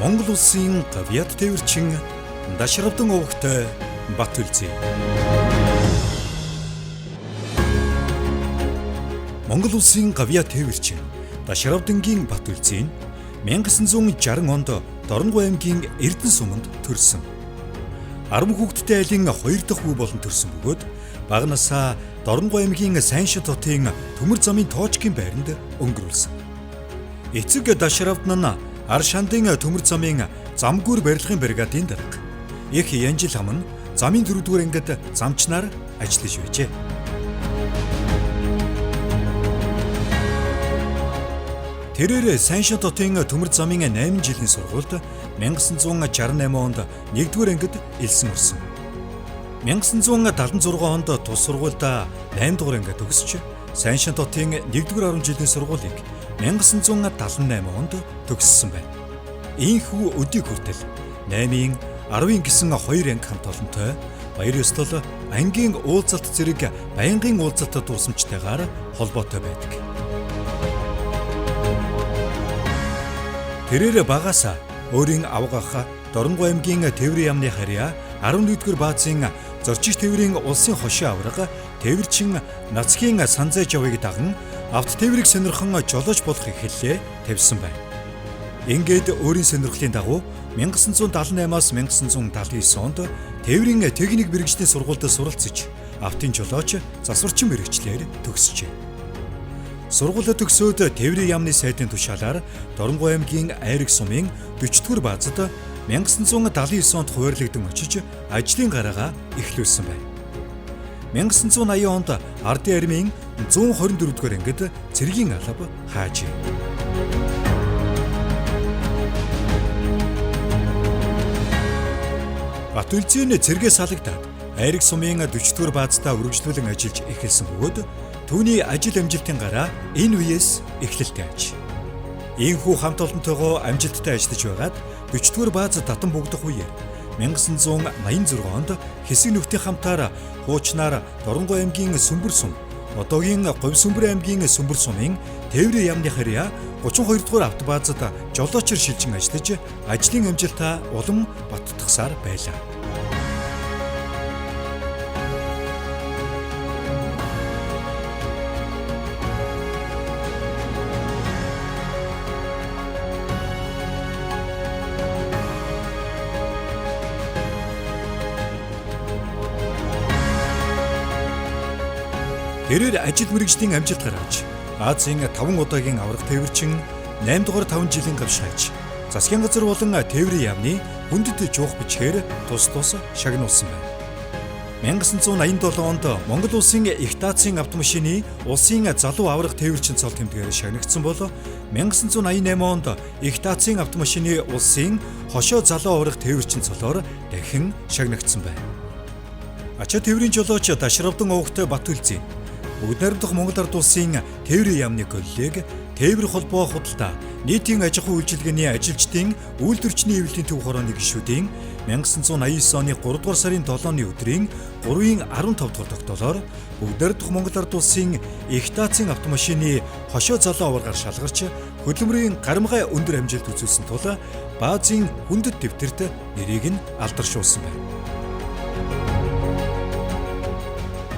Монгол улсын гавьяат тээвэрчин Дашравдан овогтой Батүлзий. Монгол улсын гавьяат тээвэрчин Дашравдангийн Батүлзий нь 1960 онд Дорногов аймгийн Эрдэнэ суманд төрсөн. 10 хүүхэдтэй айлын 2 дахь хүү болон төрсөн бөгөөд бага насаа Дорногов аймгийн Сайншид хотын төмөр замын тоочгийн байранд өнгөрүүлсэн. Эцэг Дашравдан нь Аршандын төмөр замын замгүйр барилгын бригадын дарга. Их Янжил хам нь замын 4-р ангид замчнаар ажиллаж байжээ. Тэрээр Сайншид хотын төмөр замын 8 жилийн сургуульд 1968 онд 1-р ангид элсэн орсон. 1976 онд тус сургуульд 8-р ангид төгсч Сайншид хотын 1-р 10 жилийн сургуулийг 1978 онд төгссөн байна. Ийхүү өдийг хүртэл 8-ын 10-ын гэсэн 2 анги хамт олонтой баяр ёслол ангийн уулзалт зэрэг байнгын уулзалт дурсамжтайгаар холбоотой байдаг. Тэрээр багаасаа өөрийн авгах Дорногов аймгийн тээврийн яамны харьяа 11-р баазын зорчигч тээврийн улсын хошин аварга тээвэрчин Нацгийн Санзай Жавыг даган авто тээврийг сонирхон жолооч болох эхэллээ тавьсан байна. Ингээд өөрийн сонирхлын дагуу 1978-аас 1979 онд тээврийн техник мэргэжлийн сургуульд суралцж автын жолооч засварчин мэргэжлэр төгсжээ. Сургуулиа төгсөөд тээврийн яамны сайдын тушаалаар Дорногов аймгийн Айраг сумын 40-р баазад 1979 онд хуваарлагдсан очиж ажлын гараагаа эхлүүлсэн байна. 1980 онд Ардын армийн 124-р ангид цэргийн алба хаажээ. Батүлзийн цэргээс салагдаад Айраг сумын 40-р баазтаа үргэлжлүүлэн ажиллаж эхэлсэн бөгөөд түүний ажил амжилтын гараа энэ үеэс эхлэлтэй аж. Ийхүү хамт олонтойгоо амжилттай ажиллаж байгаад 40-р бааз татан богдох үеэр 1986 онд хэсэг нөхдийн хамтаар хуучнаар Дорногов аймгийн Сүмбэр сум, одоогийн Говьсүмбэр аймгийн Сүмбэр сумын тээврийн яамны харьяа 32-р автобаазад жолоочор шилжин ажиллаж ажлын амжилтаа улам баттгсаар байлаа. Тэрээр ажил мэргэжлийн амжилт гаргаж Азийн 5 удаагийн аврах тээвэрчин 8 дугаар 5 жилийн гавшаач засгийн газар болон тээврийн яамны хүндэт жуух бичгээр тус шагнуулсан байна. 1987 онд Монгол улсын их даацын автомашины улсын залуу аврах тээвэрчин цол тэмдгээр шагнагдсан бол 1988 онд их даацын автомашины улсын хошоо залуу аврах тээвэрчин цолоор дахин шагнагдсан байна. Ачаа тээврийн жолооч Дашравдан овогтой Батүлзий бүгд найрамдах Монгол Ард улсын тээврийн яамны коллег, тээвэр холбоо худалдаа, нийтийн аж ахуй үйлчилгээний ажилчдын үйлдвэрчний эвлэлийн төв хорооны гишүүдийн 1989 оны 3 дугаар сарын 7-ны өдрийн 3-ын 15 дугаар тогтоолоор бүгд найрамдах Монгол Ард улсын их даацын автомашины хошоо залуу аваргаар шалгарч хөдөлмөрийн гарамгай өндөр амжилт үзүүлсэн тул баазын хүндэт дэвтэрт нэрийг нь алдаршуулсан байна.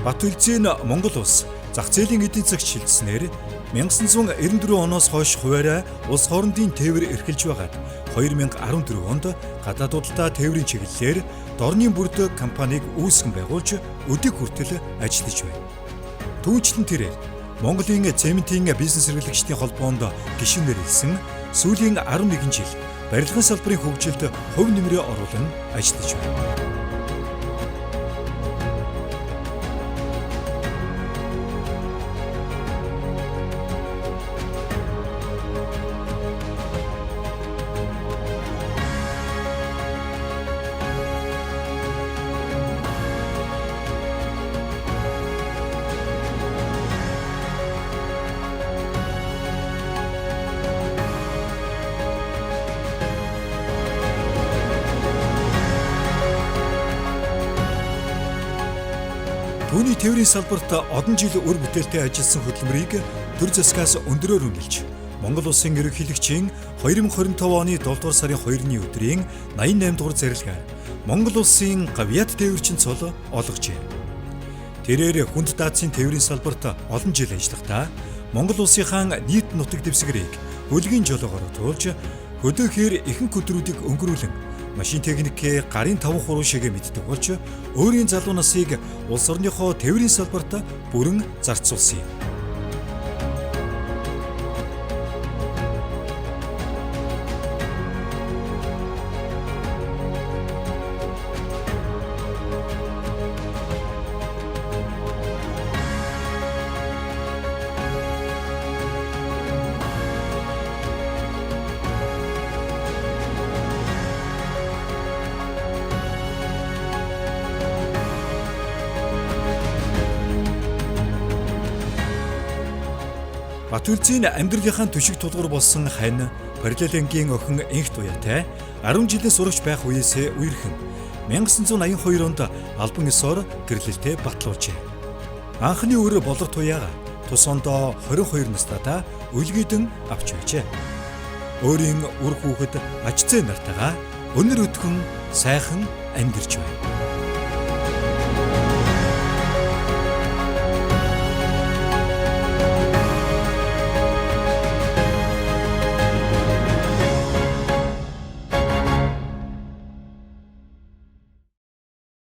Батүлзийн Монгол улс зах зээлийн эдийн засагт шилжснээр 1994 оноос хойш хуваарай улс хоорондын тээвэр эрхэлж байгаад 2014 онд гадаад худалдаа тээврийн чиглэлээр Дорны бүрд компанийг үүсгэн байгуулж өдийг хүртэл ажиллаж байна. Түүнчлэн тэрээр Монголын цементийн бизнес эрхлэгчдийн холбоонд гишүүнээр хэлсэн сүүлийн 11 жил барилгын салбарын хөгжилд хувь нэмрээ оруулан ажиллаж байна. Түүний тээврийн салбарт одон жил өр бүтээлтэй ажилласан хөдөлмөрийг төр засгаас өндөрөөр үнэлж, Монгол улсын ерөнхийлөгчийн 2025 оны 7 дугаар сарын 2-ны өдрийн 88 дугаар зарилгаар Монгол улсын гавьяат тээвэрчин цол олгожээ. Тэрээр хүнд даацын тээврийн салбарт олон жил ажиллахдаа Монгол улсынхаа нийт нутаг дэвсгэрийг хөлгийн жолоогоор туулж хөдөөхээр ихэнх өдрүүдийг өнгөрүүлэн машин техникээ гарын 5-3 шигээ мэддэг болж өөрийн залуу насыг улс орныхоо тээврийн салбарт бүрэн зарцуулсан юм. Батүлзийн амьдралынхаа төшиг тулгуур болсон хань параллеленгийн охин Энх Туяатай 10 жилийн сурагч байх үеэсээ үерхэн 1982 онд албан ёсоор гэрлэлтэд батлуулжээ. Анхны өр Болор Туяага тус ондоо 22 настайдаа үлгийдэн авч байжээ. Өөрийн үр хүүхэд аж зээ нартайгаа өнөр өдгөн сайхан амьдарч байна.